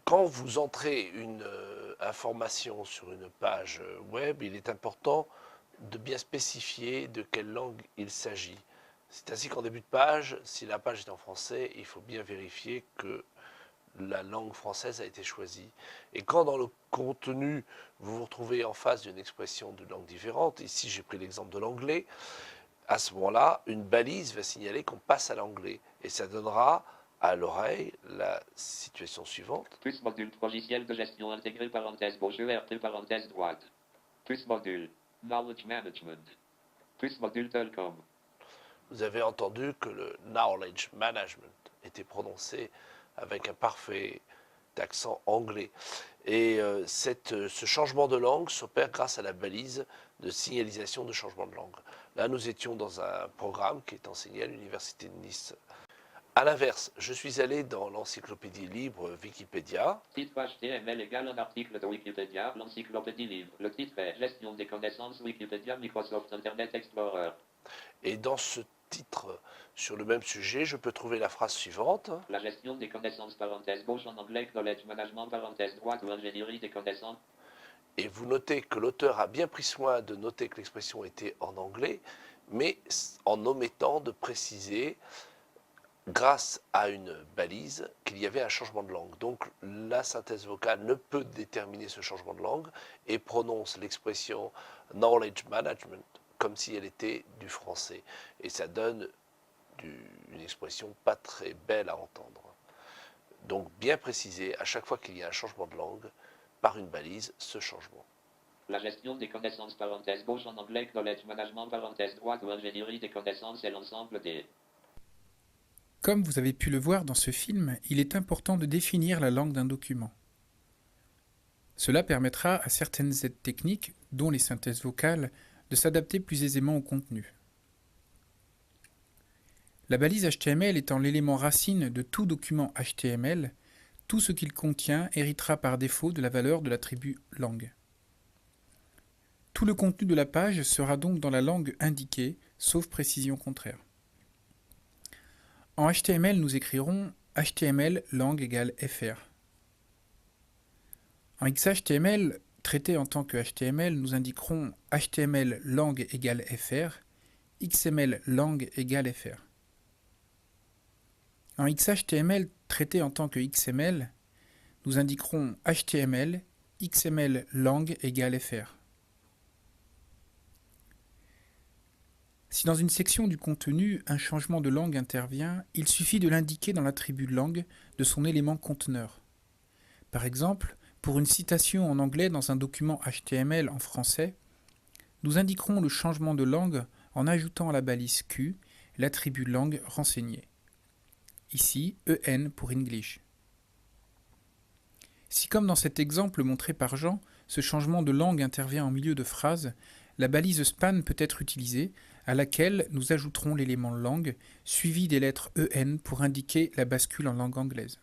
Quand vous entrez une information sur une page web, il est important de bien spécifier de quelle langue il s'agit. C'est ainsi qu'en début de page, si la page est en français, il faut bien vérifier que la langue française a été choisie. Et quand dans le contenu, vous vous retrouvez en face d'une expression de langue différente, ici j'ai pris l'exemple de l'anglais, à ce moment-là, une balise va signaler qu'on passe à l'anglais. Et ça donnera à l'oreille la situation suivante. Plus module logiciel de gestion intégré parenthèse Bonjour RT parenthèse droite. Plus module Knowledge Management. Plus module Telcom. Vous avez entendu que le knowledge management était prononcé avec un parfait accent anglais. Et ce changement de langue s'opère grâce à la balise de signalisation de changement de langue. Là, nous étions dans un programme qui est enseigné à l'Université de Nice. A l'inverse, je suis allé dans l'encyclopédie libre Wikipédia. Titre HTML égale un article de Wikipédia, l'encyclopédie libre. Le titre est Gestion des connaissances Wikipédia Microsoft Internet Explorer. Et dans ce titre, sur le même sujet, je peux trouver la phrase suivante. La gestion des connaissances parenthèse gauche en anglais, knowledge management parenthèse droite ou ingénierie des connaissances. Et vous notez que l'auteur a bien pris soin de noter que l'expression était en anglais, mais en omettant de préciser, grâce à une balise, qu'il y avait un changement de langue. Donc la synthèse vocale ne peut déterminer ce changement de langue et prononce l'expression knowledge management comme si elle était du français. Et ça donne une expression pas très belle à entendre. Donc bien préciser à chaque fois qu'il y a un changement de langue par une balise ce changement. La gestion des connaissances parenthèse gauche en anglais, knowledge management parenthèse droite ou ingénierie des connaissances est l'ensemble des... Comme vous avez pu le voir dans ce film, il est important de définir la langue d'un document. Cela permettra à certaines aides techniques, dont les synthèses vocales, de s'adapter plus aisément au contenu. La balise HTML étant l'élément racine de tout document HTML, tout ce qu'il contient héritera par défaut de la valeur de l'attribut langue. Tout le contenu de la page sera donc dans la langue indiquée, sauf précision contraire. En HTML, nous écrirons HTML langue égale FR. En XHTML, traité en tant que HTML, nous indiquerons HTML langue égale FR, XML langue égale FR. En XHTML, traité en tant que XML, nous indiquerons HTML, XML langue égale FR. Si dans une section du contenu, un changement de langue intervient, il suffit de l'indiquer dans l'attribut langue de son élément conteneur. Par exemple, pour une citation en anglais dans un document HTML en français, nous indiquerons le changement de langue en ajoutant à la balise Q l'attribut langue renseigné. Ici, EN pour English. Si comme dans cet exemple montré par Jean, ce changement de langue intervient en milieu de phrase, la balise span peut être utilisée, à laquelle nous ajouterons l'élément langue, suivi des lettres EN pour indiquer la bascule en langue anglaise.